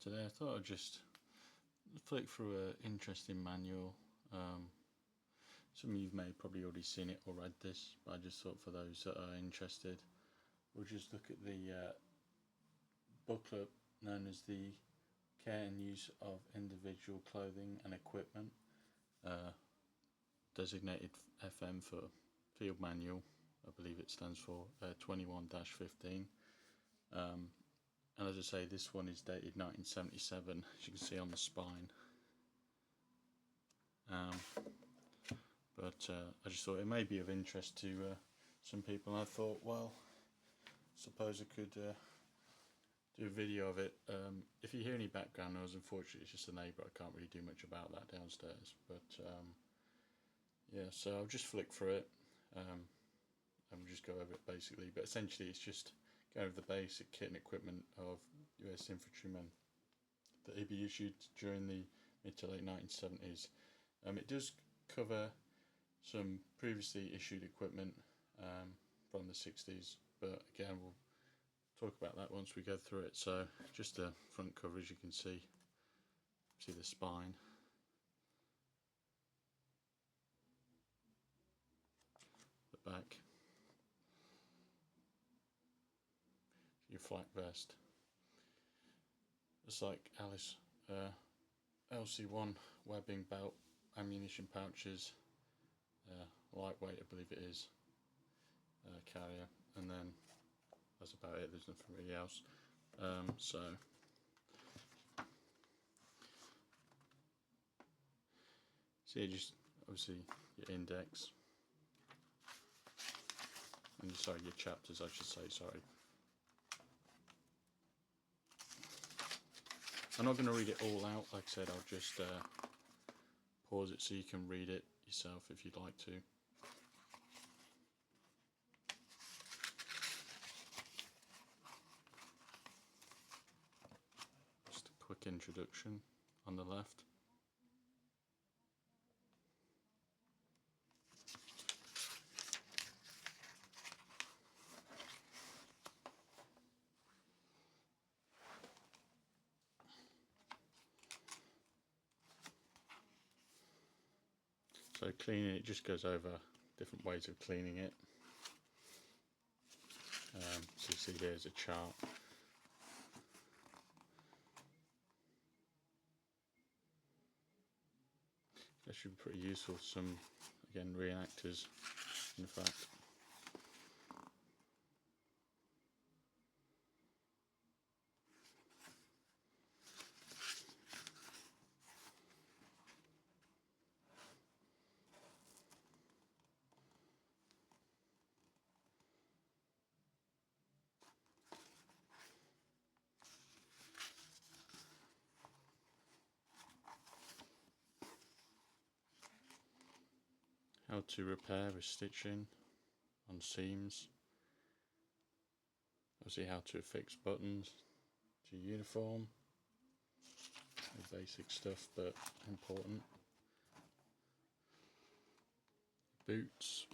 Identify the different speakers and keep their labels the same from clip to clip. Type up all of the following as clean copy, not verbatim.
Speaker 1: Today I thought I'd just flick through an interesting manual. Some of you may have probably already seen it or read this, but I just thought for those that are interested, we'll just look at the booklet known as the Care and Use of Individual Clothing and Equipment, designated FM for Field Manual. I believe it stands for 21-15. And as I say, this one is dated 1977, as you can see on the spine. But I just thought it may be of interest to some people, and I thought, well, suppose I could do a video of it. If you hear any background noise, unfortunately it's just a neighbour. I can't really do much about that downstairs. But yeah, so I'll just flick through it and we'll just go over it basically. But essentially it's just going over the basic kit and equipment of US infantrymen that would be issued during the mid to late 1970s. It does cover some previously issued equipment from the 60s, but again we'll talk about that once we go through it. So just the front cover, as you can see the spine, the back, your flak vest. It's like Alice LC1 webbing belt, ammunition pouches, lightweight I believe it is, carrier, and then that's about it. There's nothing really else. So just obviously your index and your chapters, I should say. Sorry, I'm not going to read it all out. Like I said, I'll just pause it so you can read it yourself if you'd like to. Just a quick introduction on the left. So cleaning it just goes over different ways of cleaning it. So you see there's a chart. That should be pretty useful for some, again, reenactors, in fact. How to repair with stitching on seams. Obviously how to affix buttons to your uniform. The basic stuff, but important. Boots.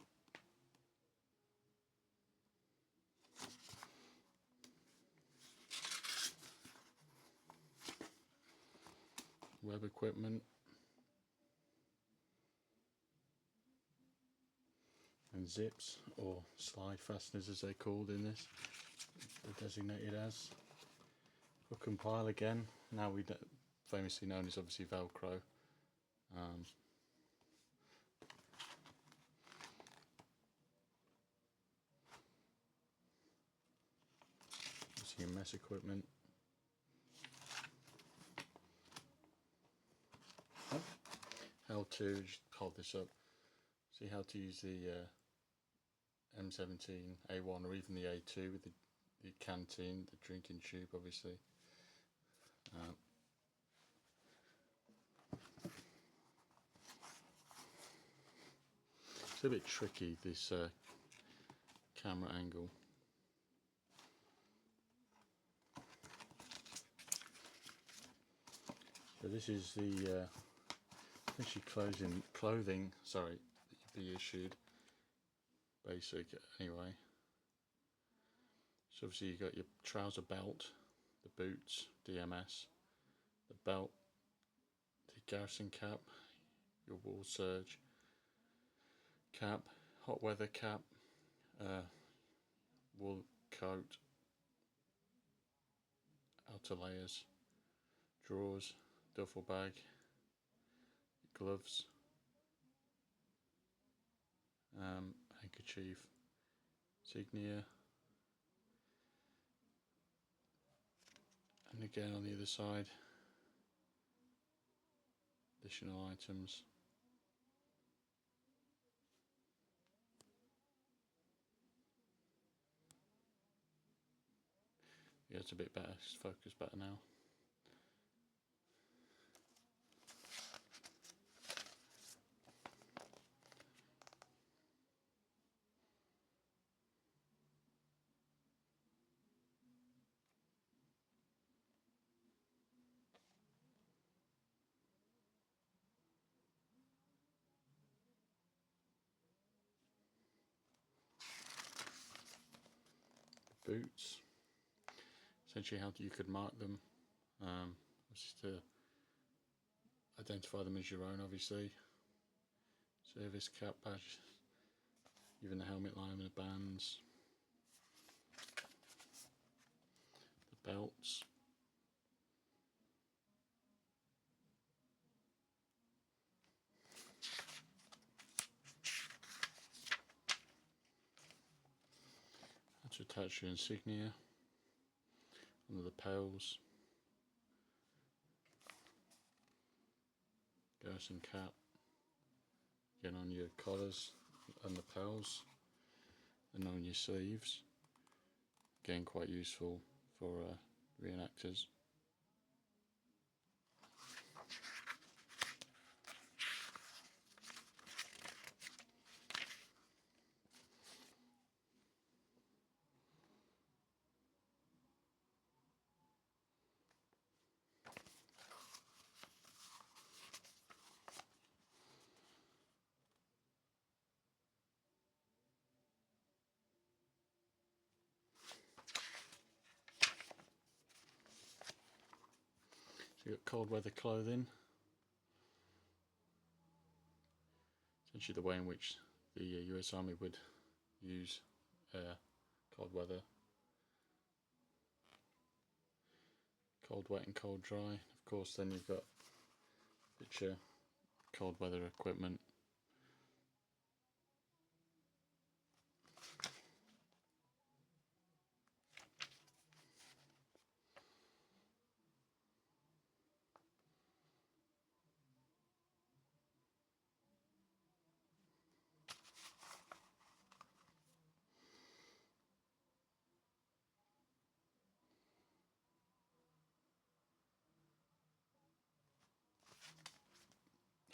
Speaker 1: Web equipment. And zips, or slide fasteners as they're called in this, they're designated as. Hook and pile again, now famously known as obviously Velcro. See your mess equipment. How to, just hold this up, see how to use the M17 A1 or even the A2 with the canteen, the drinking tube obviously. It's a bit tricky, this camera angle. So this is the essentially clothing that you'd be issued. Basic anyway. So obviously you've got your trouser belt, the boots, DMS, the belt, the garrison cap, your wall surge cap, hot weather cap, wool coat, outer layers, drawers, duffel bag, gloves, handkerchief, insignia, and again on the other side, additional items. Yeah, it's a bit better, it's focused better now. Boots, essentially how you could mark them, just to identify them as your own, obviously. Service cap badge, even the helmet line and the bands, the belts, how to attach your insignia under the pels, garrison cap, again on your collars and the pels, and on your sleeves, again quite useful for reenactors. So you've got cold weather clothing, essentially the way in which the US Army would use cold weather. Cold wet and cold dry. Of course, then you've got picture cold weather equipment.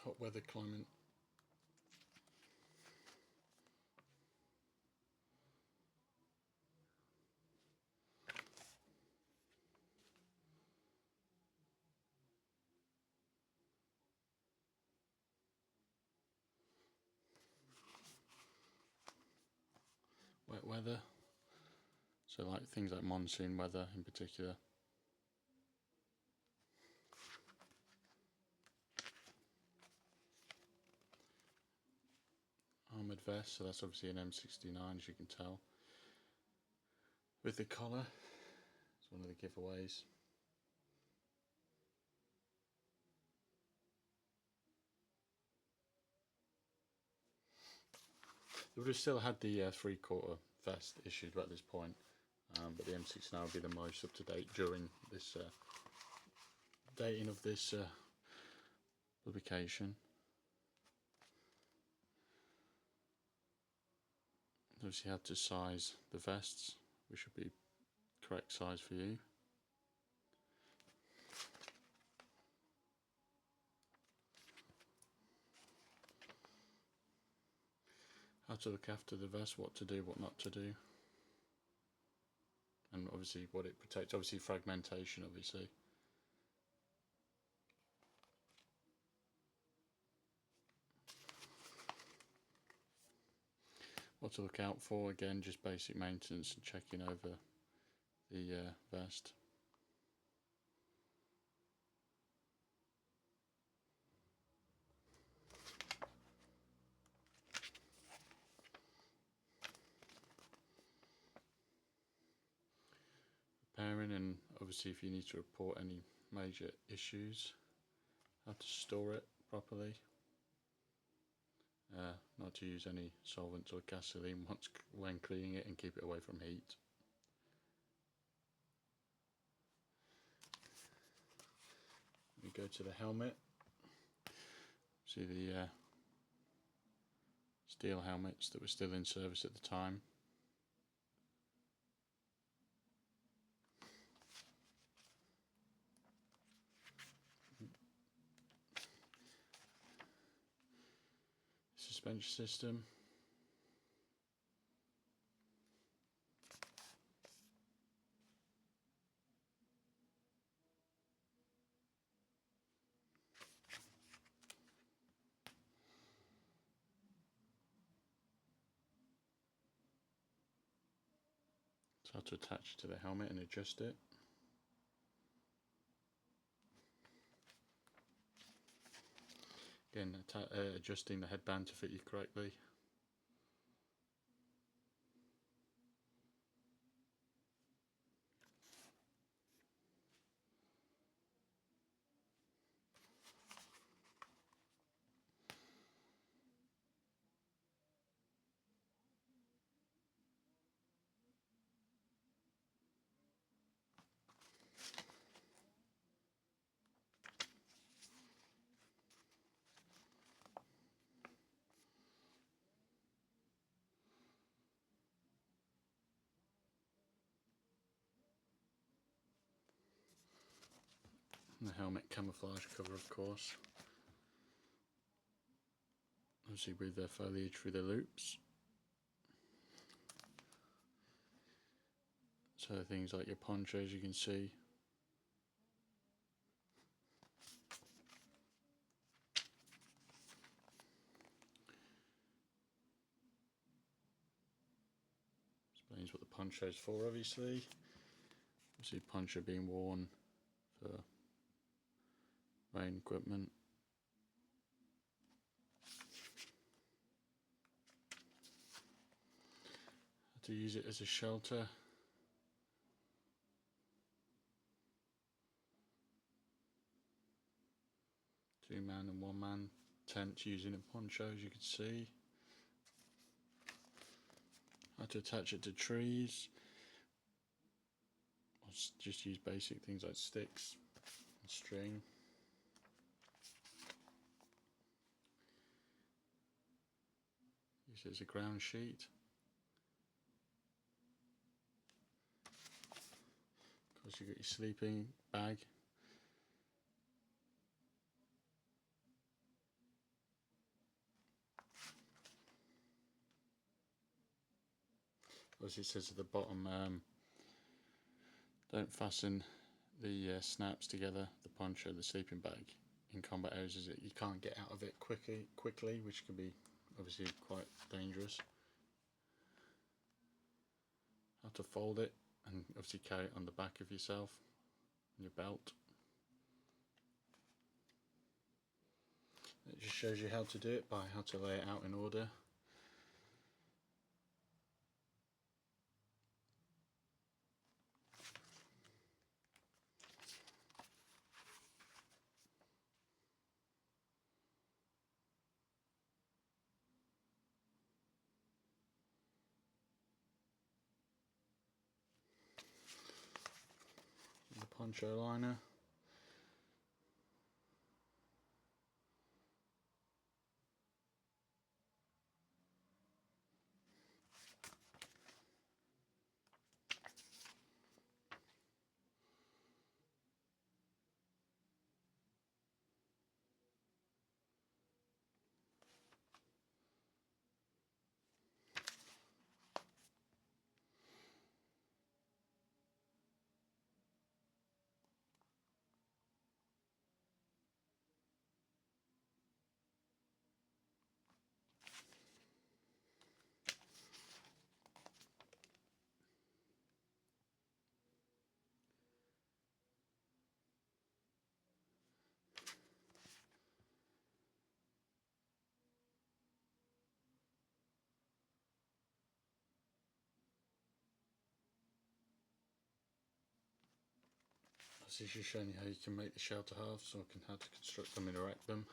Speaker 1: Hot weather climate. Wet weather, so like things like monsoon weather in particular. Armoured vest, so that's obviously an M69 as you can tell. With the collar, it's one of the giveaways. They would have still had the 3/4 vest issued at this point, but the M69 would be the most up to date during this dating of this publication. Obviously, you had to size the vests, which would be correct size for you. How to look after the vest, what to do, what not to do, and obviously what it protects. Obviously fragmentation, obviously. What to look out for, again just basic maintenance and checking over the vest. repairing, and obviously if you need to report any major issues, how to store it properly, not to use any solvents or gasoline when cleaning it, and keep it away from heat. We go to the helmet. See the steel helmets that were still in service at the time. Suspension system. So how to attach it to the helmet and adjust it. Again, adjusting the headband to fit you correctly. And the helmet camouflage cover, of course. Obviously with the foliage through the loops. So things like your ponchos, you can see. Explains what the poncho is for, obviously. Obviously poncho being worn for rain equipment. How to use it as a shelter. Two-man and one-man tents using a poncho, as you can see. How to attach it to trees. Or just use basic things like sticks and string. Use it as a ground sheet. Of course, you've got your sleeping bag. As it says at the bottom, don't fasten the snaps together, the poncho, the sleeping bag, in combat areas, is that you can't get out of it quickly, which can be obviously quite dangerous. How to fold it, and obviously carry it on the back of yourself, on your belt. It just shows you how to do it by how to lay it out in order. The poncho liner. obviously she's showing you how you can make the shelter halves, or how to construct them and erect them.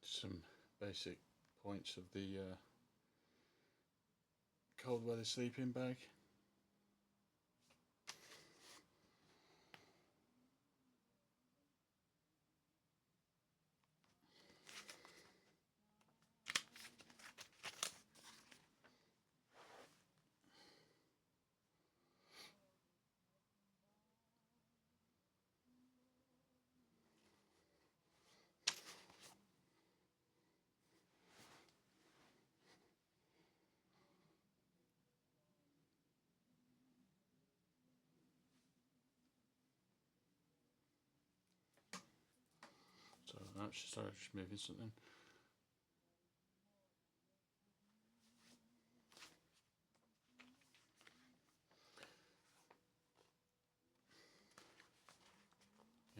Speaker 1: Some basic points of the cold weather sleeping bag. So sorry, I'm just moving something.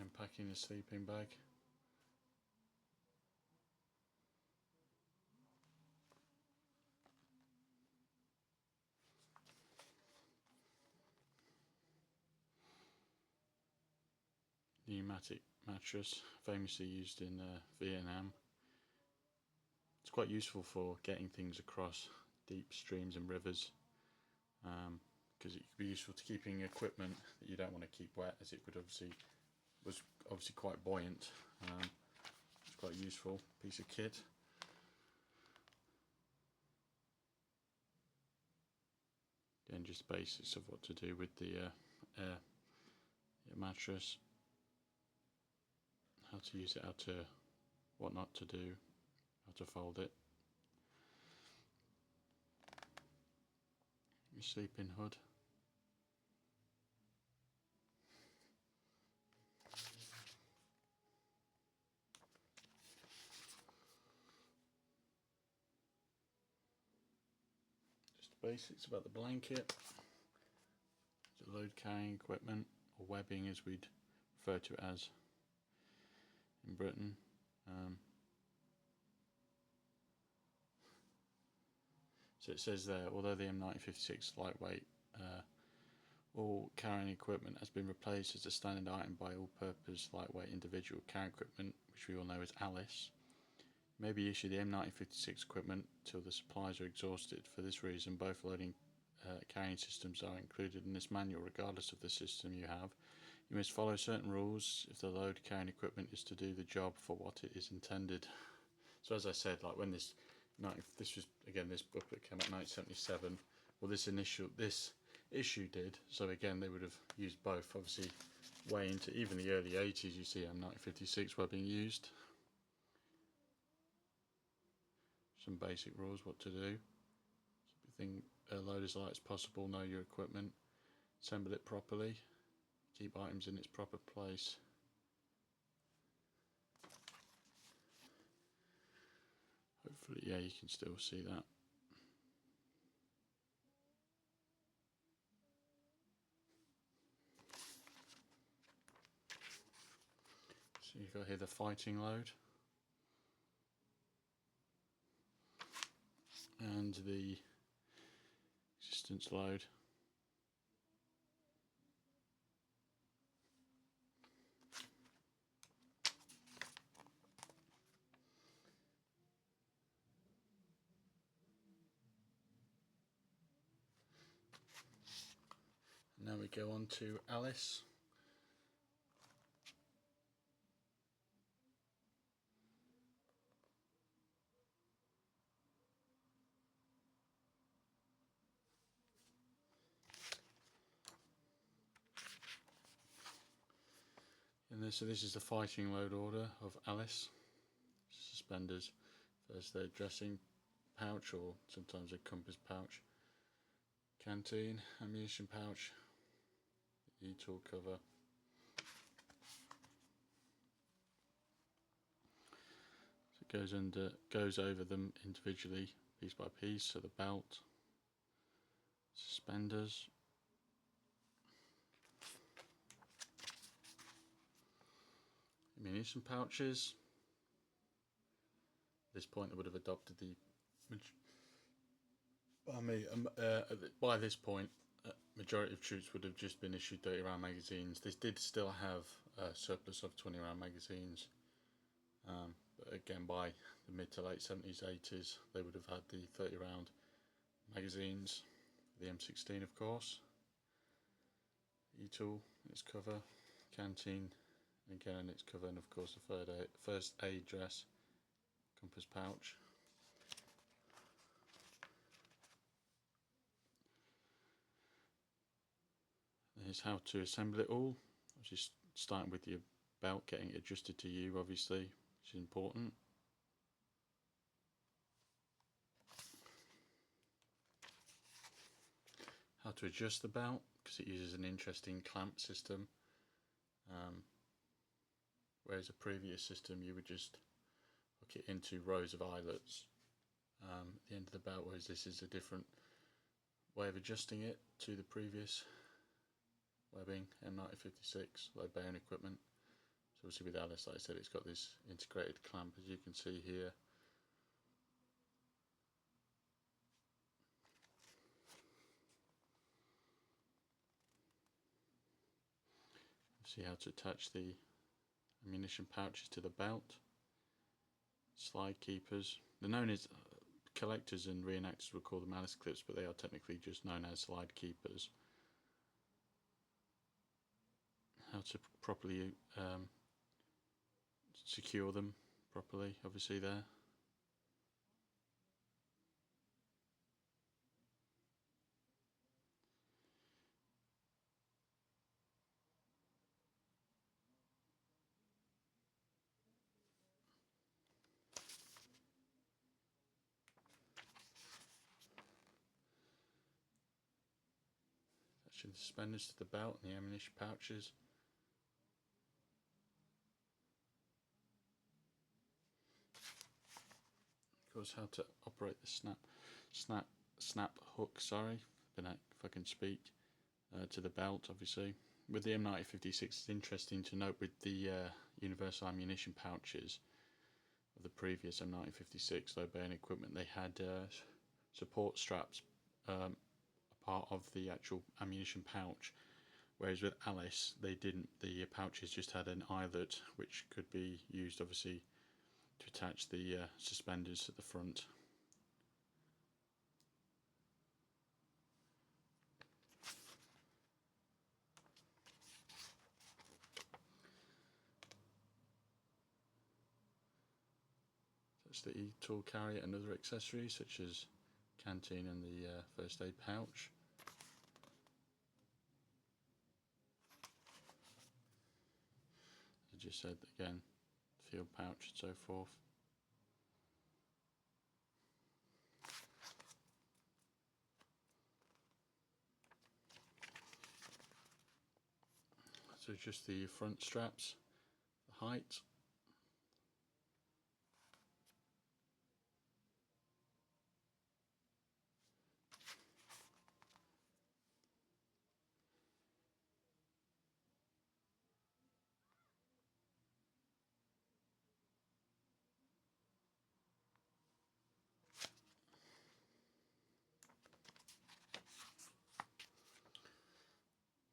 Speaker 1: Unpacking the sleeping bag. Pneumatic mattress, famously used in Vietnam. It's quite useful for getting things across deep streams and rivers, because it could be useful to keeping equipment that you don't want to keep wet, as it was obviously quite buoyant. It's quite a useful piece of kit. Again, just basics of what to do with the air mattress, how to use it, what not to do, how to fold it. Your sleeping hood. Just the basics about the blanket. The load carrying equipment, or webbing as we'd refer to it as in Britain. So it says there, although the M1956 is lightweight, all carrying equipment has been replaced as a standard item by all-purpose lightweight individual carrying equipment, which we all know as ALICE. May be issued the M1956 equipment till the supplies are exhausted. For this reason, both loading carrying systems are included in this manual, regardless of the system you have. You must follow certain rules if the load carrying equipment is to do the job for what it is intended. So as I said, like when this booklet came out in 1977, well this issue did, so again they would have used both. Obviously way into even the early 80s you see M1956 webbing used. Some basic rules what to do. Load as light as possible, know your equipment, assemble it properly, keep items in its proper place. Hopefully, yeah, you can still see that. So you've got here the fighting load and the resistance load. Now we go on to ALICE. And so this is the fighting load order of Alice. Suspenders, first aid dressing pouch, or sometimes a compass pouch, canteen, ammunition pouch, e-tool cover. So it goes over them individually, piece by piece. So the belt, suspenders, ammunition pouches. At this point, they would have adopted the. By this point, majority of troops would have just been issued 30 round magazines. This did still have a surplus of 20 round magazines, but again, by the mid to late 70s, 80s, they would have had the 30 round magazines. The M16, of course. E-tool, its cover, canteen, again its cover, and of course the first aid dress, compass pouch. Here's how to assemble it all. Just starting with your belt, getting it adjusted to you, obviously, which is important. How to adjust the belt, because it uses an interesting clamp system. Whereas a previous system, you would just hook it into rows of eyelets at the end of the belt, whereas this is a different way of adjusting it to the previous webbing M9056 low bearing equipment. So obviously with Alice, like I said, it's got this integrated clamp, as you can see here. See how to attach the ammunition pouches to the belt. Slide keepers. They're known as collectors and reenactors would call them Alice clips, but they are technically just known as slide keepers. How to properly secure them properly, obviously there. Attaching the suspenders to the belt and the ammunition pouches. Of course, how to operate the snap hook, if I can speak, to the belt, obviously. With the M9056, it's interesting to note with the universal ammunition pouches of the previous M9056 low bearing equipment, they had support straps a part of the actual ammunition pouch, whereas with Alice they didn't. The pouches just had an eyelet which could be used obviously to attach the suspenders at the front. That's the e-tool carrier and other accessories such as canteen and the first aid pouch. As I just said, again, field pouch and so forth. So just the front straps, the height.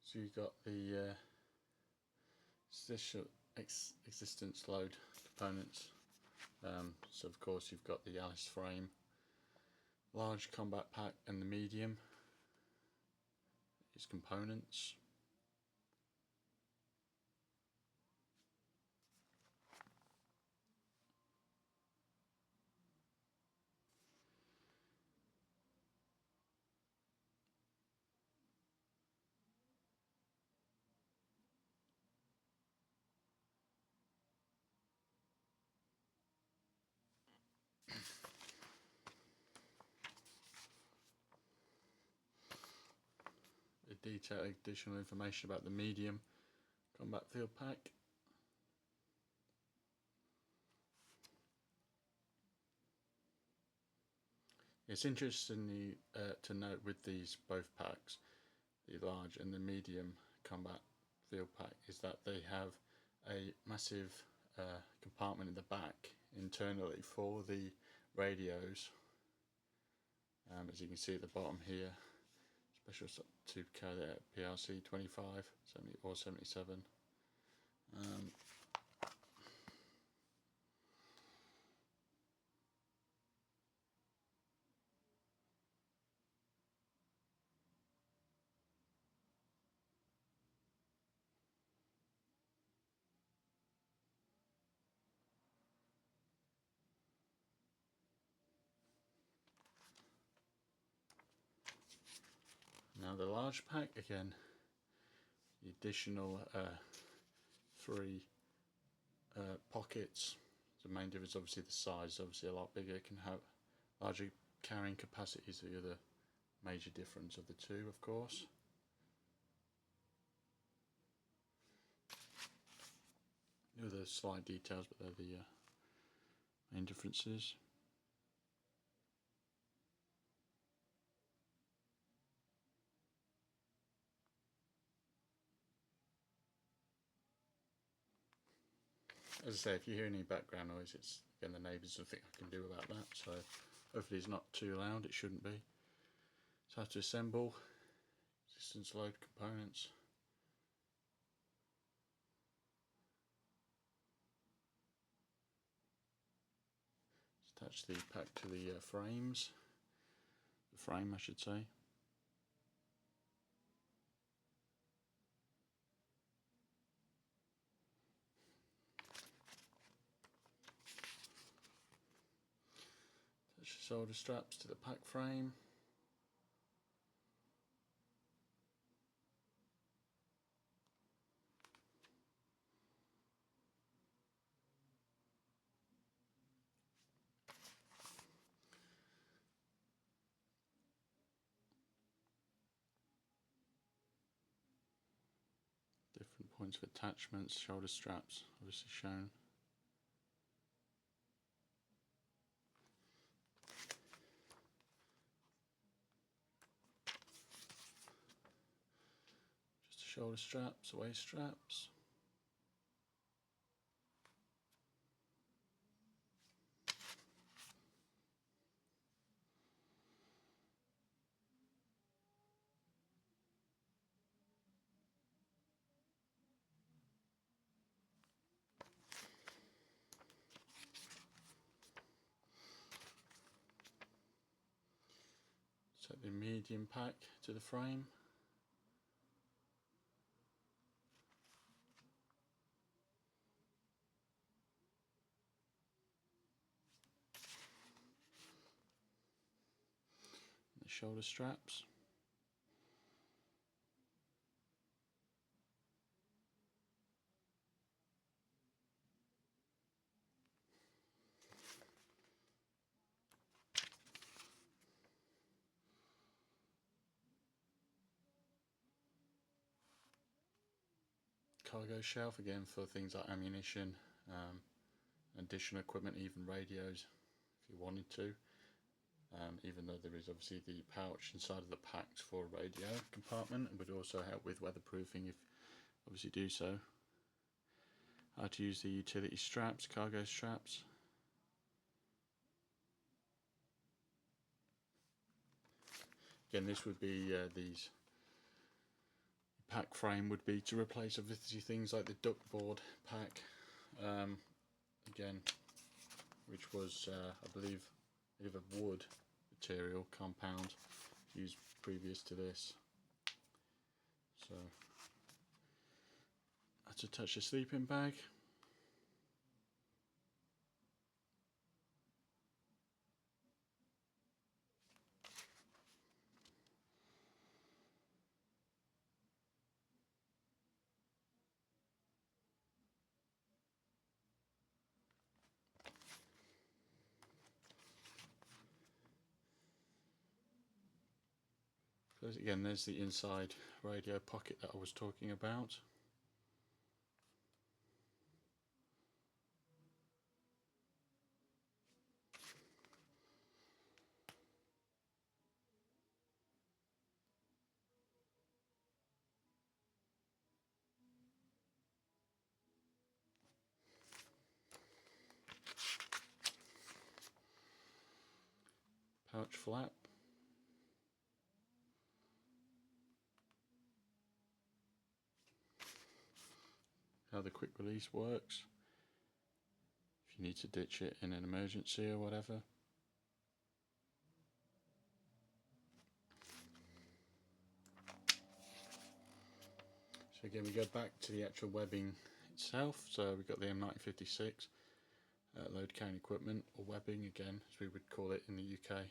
Speaker 1: So you've got the existence load components. So of course you've got the Alice frame, large combat pack and the medium, its components. detailed additional information about the medium combat field pack. It's interesting to note with these both packs, the large and the medium combat field pack, is that they have a massive compartment in the back internally for the radios. As you can see at the bottom here, special to carry out PRC 25, 70 or 77. Now the large pack, again, the additional 3 pockets. The main difference, obviously, the size, obviously a lot bigger. It can have larger carrying capacities. The other major difference of the two, of course. The other slight details, but they're the main differences. As I say, if you hear any background noise, it's again the neighbours. Nothing I can do about that. So hopefully it's not too loud. It shouldn't be. So I have to assemble resistance load components. Attach the pack to the frames. The frame, I should say. Attach the solder straps to the pack frame. Different points of attachments, shoulder straps, obviously shown. Just the shoulder straps, waist straps. Set the medium pack to the frame. The shoulder straps. Cargo shelf, again for things like ammunition, additional equipment, even radios if you wanted to, even though there is obviously the pouch inside of the packs for a radio compartment. It would also help with weatherproofing if obviously do so. How to use the utility straps, cargo straps. Again, this would be these pack frame would be to replace obviously things like the duck board pack, again, which was I believe a wood material compound used previous to this. So I had to touch the sleeping bag. So again, there's the inside radio pocket that I was talking about. Pouch flap. How the quick release works. If you need to ditch it in an emergency or whatever. So again, we go back to the actual webbing itself. So we've got the M1956 load carrying equipment, or webbing again, as we would call it in the UK.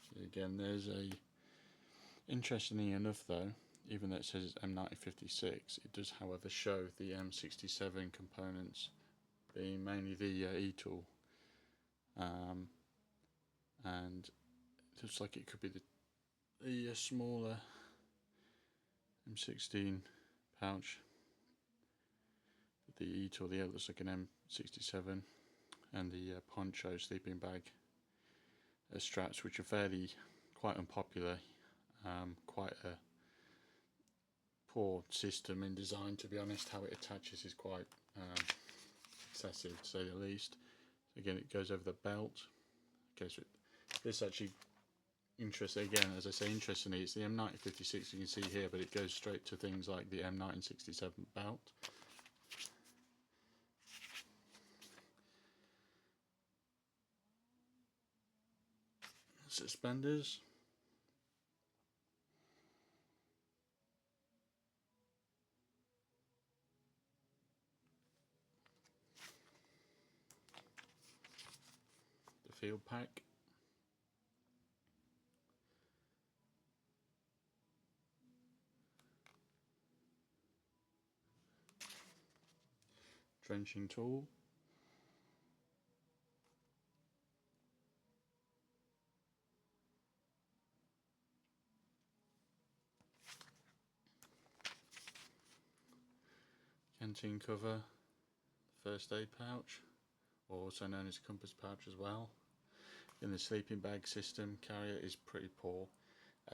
Speaker 1: So again, there's interestingly enough though, even though it says it's M1956, it does however show the M67 components being mainly the E-tool, and it looks like it could be the smaller M16 pouch, the E-tool. The other looks like an M67, and the poncho sleeping bag straps, which are quite unpopular, quite a poor system in design, to be honest. How it attaches is quite excessive, to say the least. Again, it goes over the belt. Okay, so this actually interesting. Again, as I say, interestingly, it's the M1956 you can see here, but it goes straight to things like the M1967 belt. Suspenders. The field pack. Drenching tool. Canteen cover. First aid pouch, or also known as compass pouch as well. In the sleeping bag system, carrier is pretty poor.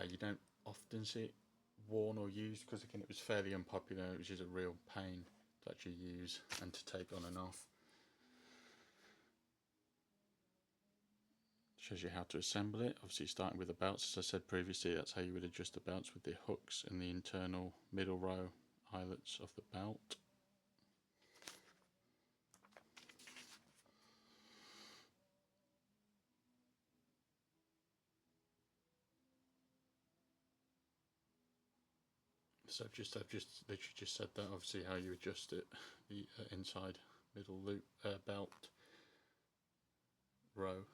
Speaker 1: You don't often see it worn or used because again it was fairly unpopular, which is a real pain to actually use and to take on and off. Shows you how to assemble it. Obviously starting with the belts, as I said previously, that's how you would adjust the belts, with the hooks in the internal middle row eyelets of the belt. So I've literally just said that, obviously how you adjust it, the inside middle loop belt row.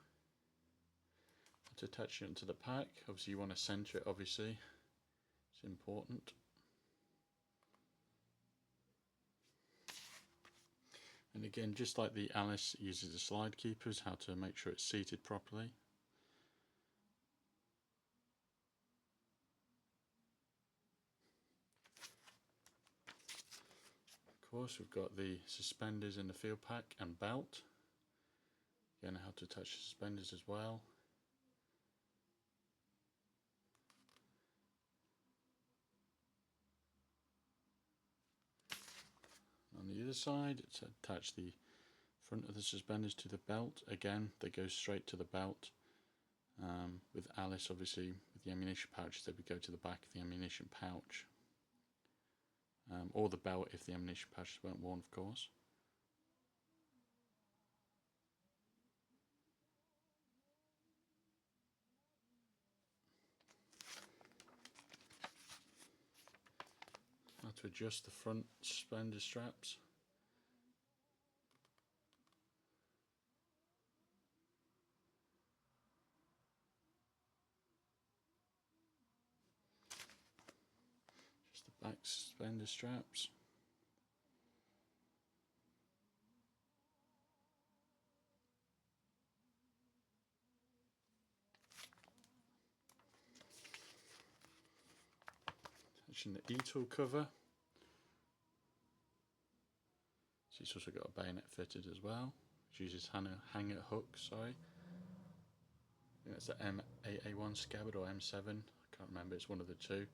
Speaker 1: To attach it onto the pack, obviously you want to centre it, obviously, it's important. And again, just like the Alice uses the slide keepers, how to make sure it's seated properly. Of course, we've got the suspenders in the field pack and belt. Again, how to attach the suspenders as well. On the other side, it's attach the front of the suspenders to the belt. Again, they go straight to the belt. With Alice, obviously, with the ammunition pouches, they would go to the back of the ammunition pouch. Or the belt if the ammunition pouches weren't worn, of course. How to adjust the front suspender straps. Just the back suspender straps. attaching the E-tool cover. So it's also got a bayonet fitted as well, which uses hanger hook, sorry. I think that's the M8A1 scabbard or M7, I can't remember, it's one of the two.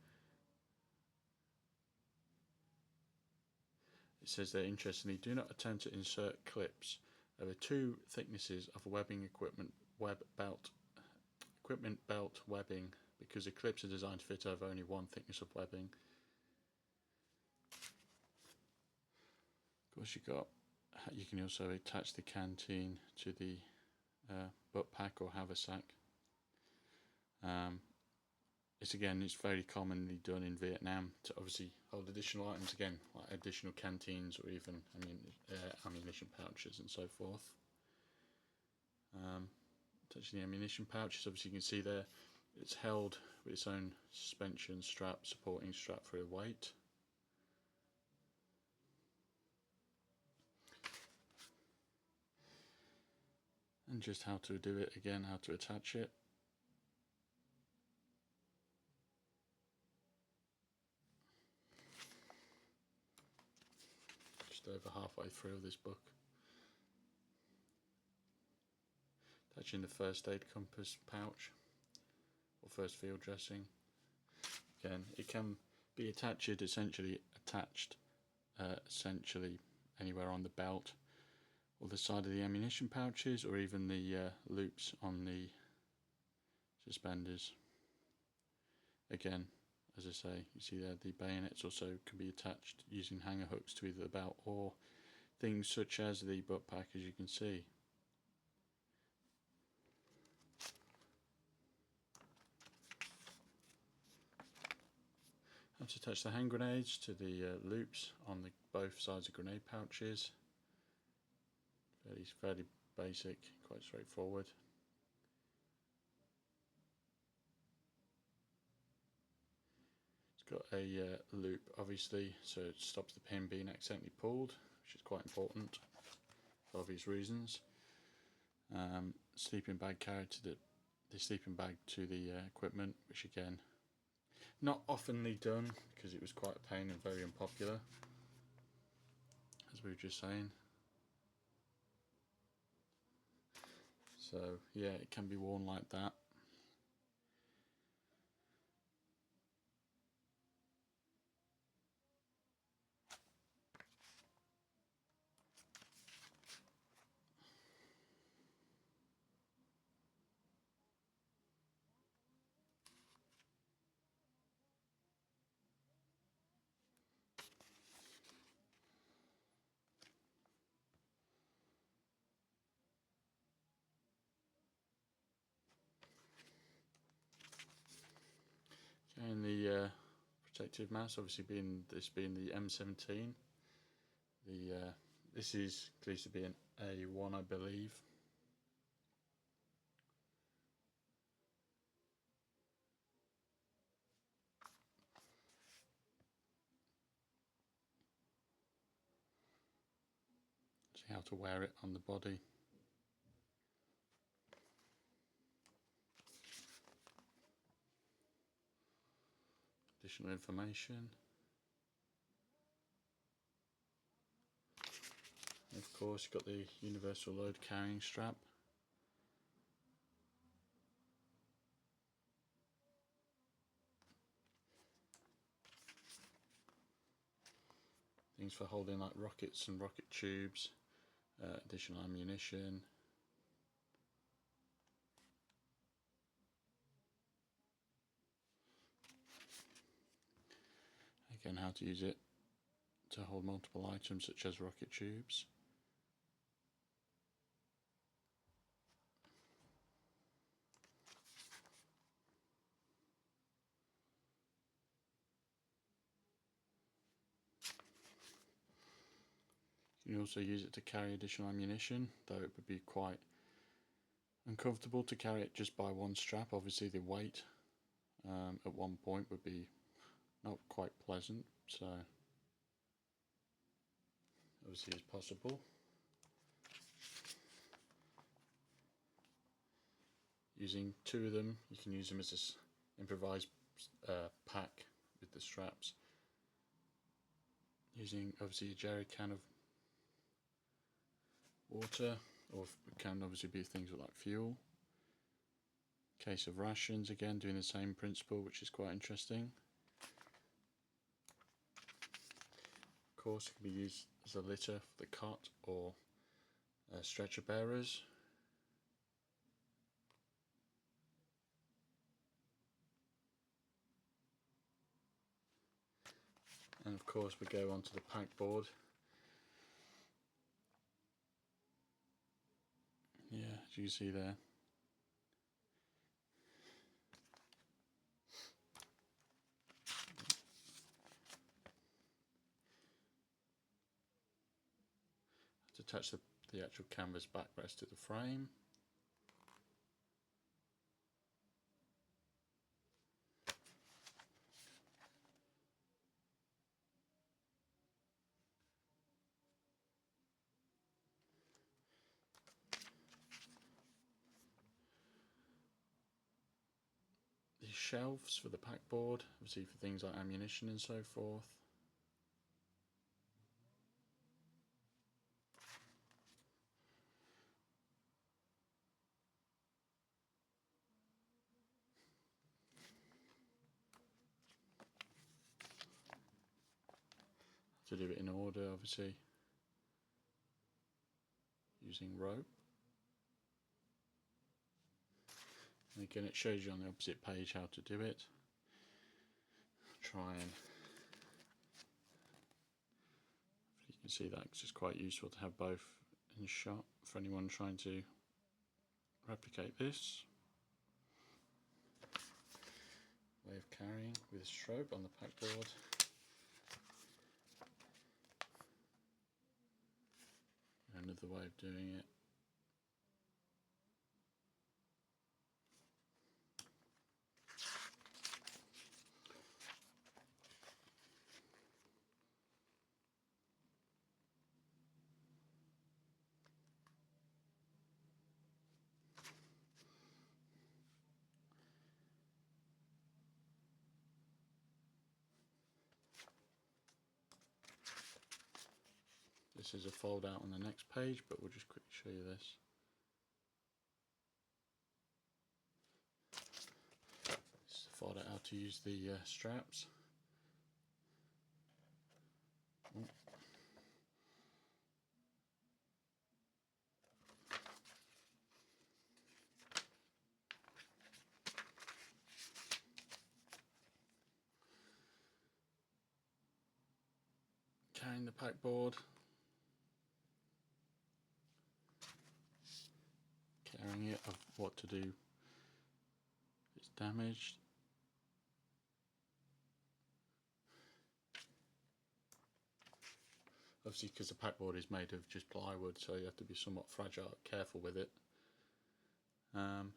Speaker 1: It says there, interestingly, do not attempt to insert clips over two thicknesses of webbing equipment belt webbing, because the clips are designed to fit over only one thickness of webbing. Of course, you can also attach the canteen to the butt pack or haversack. It's very commonly done in Vietnam to obviously hold additional items, again, like additional canteens or even ammunition pouches and so forth. Touching the ammunition pouches, obviously you can see there it's held with its own suspension strap, supporting strap for a weight. And just how to do it again, how to attach it. Just over halfway through this book. Attaching the first aid compass pouch or first field dressing. Again, it can be attached essentially anywhere on the belt or the side of the ammunition pouches, or even the loops on the suspenders. Again, as I say, you see there the bayonets also can be attached using hanger hooks to either the belt or things such as the butt pack, as you can see. How to attach the hand grenades to the loops on both sides of grenade pouches. Fairly basic, quite straightforward. It's got a loop, obviously, so it stops the pin being accidentally pulled, which is quite important for obvious reasons. Sleeping bag carried to the sleeping bag to the equipment, which again, not oftenly done because it was quite a pain and very unpopular, as we were just saying. So yeah, it can be worn like that. And the protective mask, obviously being the M17. This is clearly to be an A1, I believe. See how to wear it on the body. Additional information. And of course, you've got the universal load carrying strap. Things for holding like rockets and rocket tubes, additional ammunition. Again, how to use it to hold multiple items such as rocket tubes. You can also use it to carry additional ammunition, though it would be quite uncomfortable to carry it just by one strap. Obviously the weight at one point would be not quite pleasant, so obviously it's possible. Using two of them, you can use them as an improvised pack with the straps, using obviously a jerry can of water, or it can obviously be things like fuel. Case of rations, again doing the same principle, which is quite interesting. Of course, it can be used as a litter for the cot or stretcher bearers. And of course we go onto the pack board. Yeah, as you can see there. To attach the actual canvas backrest to the frame. These shelves for the pack board, obviously for things like ammunition and so forth. To do it in order, obviously using rope. And again, it shows you on the opposite page how to do it. Try and you can see that it's just quite useful to have both in shot for anyone trying to replicate this. Way of carrying with a strobe on the pack board. Another way of doing it. This is a fold out on the next page, but we'll just quickly show you this. This is a fold out how to use the straps. Carrying the pack board. Carrying it of what to do. It's damaged. Obviously, because the pack board is made of just plywood, so you have to be somewhat fragile, careful with it. Different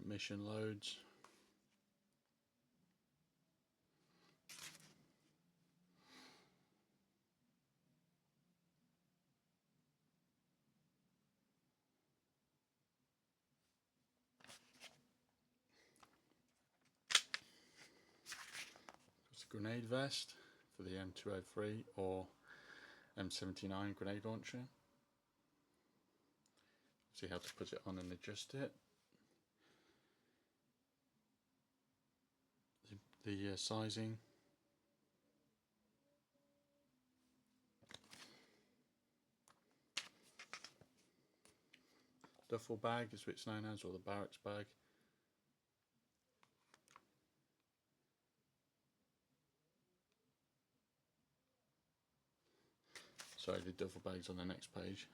Speaker 1: mission loads. It's a grenade vest for the M203 or M79 grenade launcher. See how to put it on and adjust it. The sizing. Duffel bag is what it's known as, or the barracks bag. Sorry, the duffel bag's on the next page.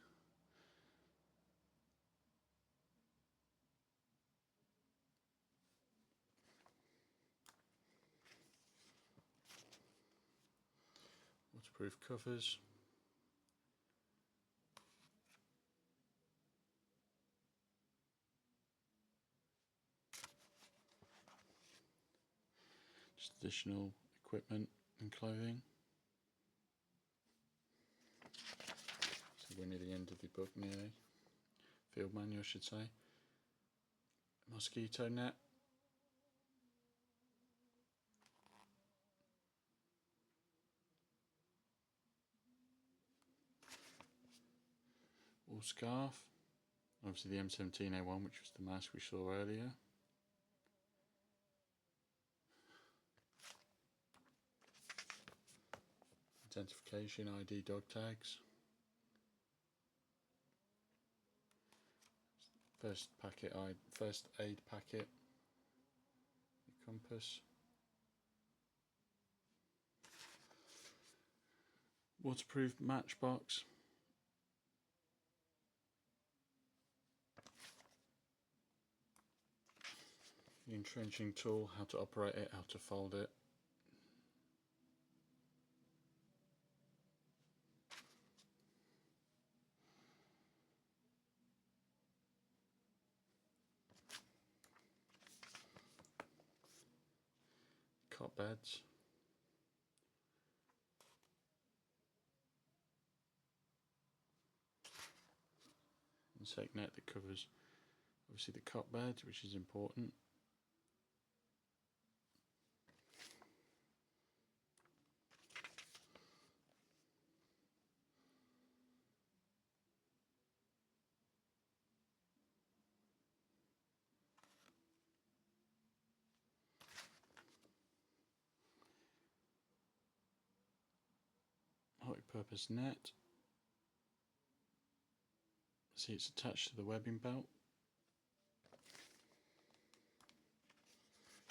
Speaker 1: Waterproof covers. Just additional equipment and clothing. So we're near the end of the book, nearly. Field manual, I should say. Mosquito net. Wool scarf. Obviously the M17A1, which was the mask we saw earlier. Identification ID dog tags. First aid packet. The compass. Waterproof matchbox. The entrenching tool, how to operate it, how to fold it. Cot beds. Insect net that covers obviously the cot bed, which is important. Multi-purpose net. See, it's attached to the webbing belt.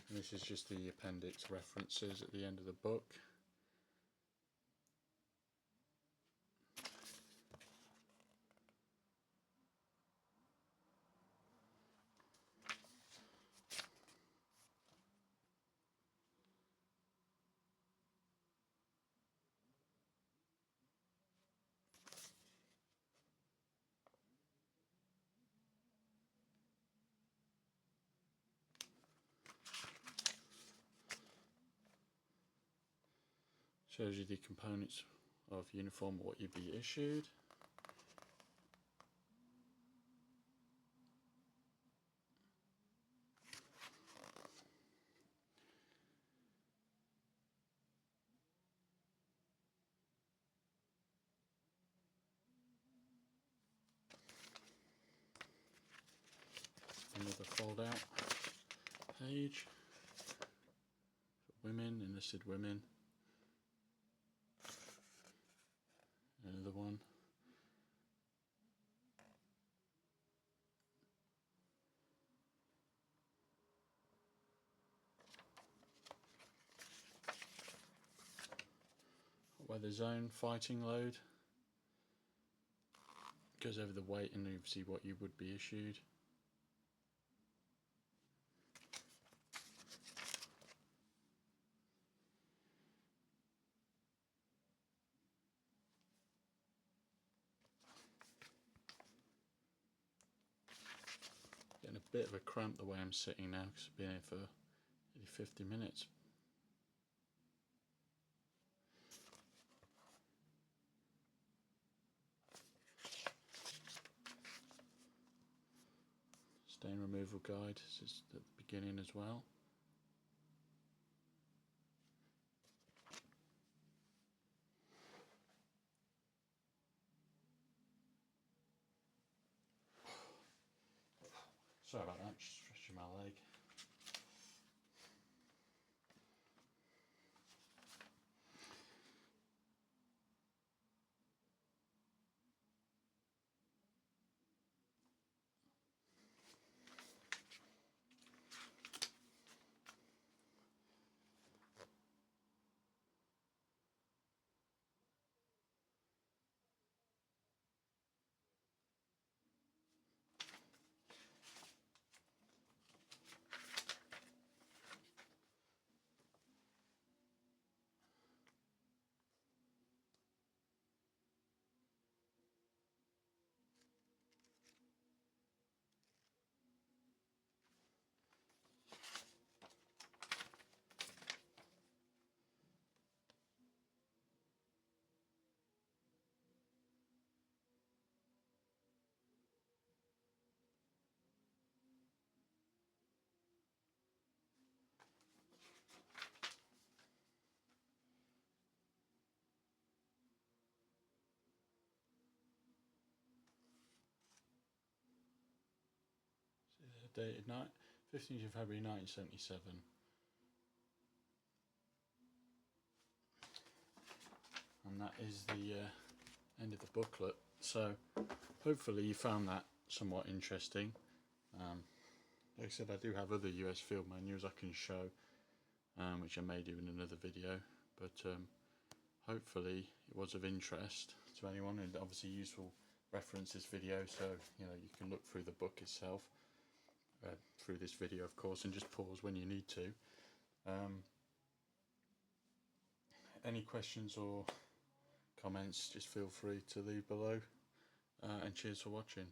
Speaker 1: And this is just the appendix references at the end of the book. Shows you the components of uniform, what you'd be issued. Another fold out page for women, enlisted women. Another one. Weather zone, fighting load. Goes over the weight and obviously what you would be issued. Getting a bit of a cramp the way I'm sitting now because I've been here for nearly 50 minutes. Stain removal guide, this is at the beginning as well. Sorry about that, just stretching my leg. dated 15th of February 1977. And that is the end of the booklet. So hopefully you found that somewhat interesting. Like I said, I do have other US field manuals I can show, which I may do in another video, but hopefully it was of interest to anyone, and obviously useful reference this video, so you can look through the book itself, through this video of course, and just pause when you need to. Any questions or comments, just feel free to leave below, and cheers for watching.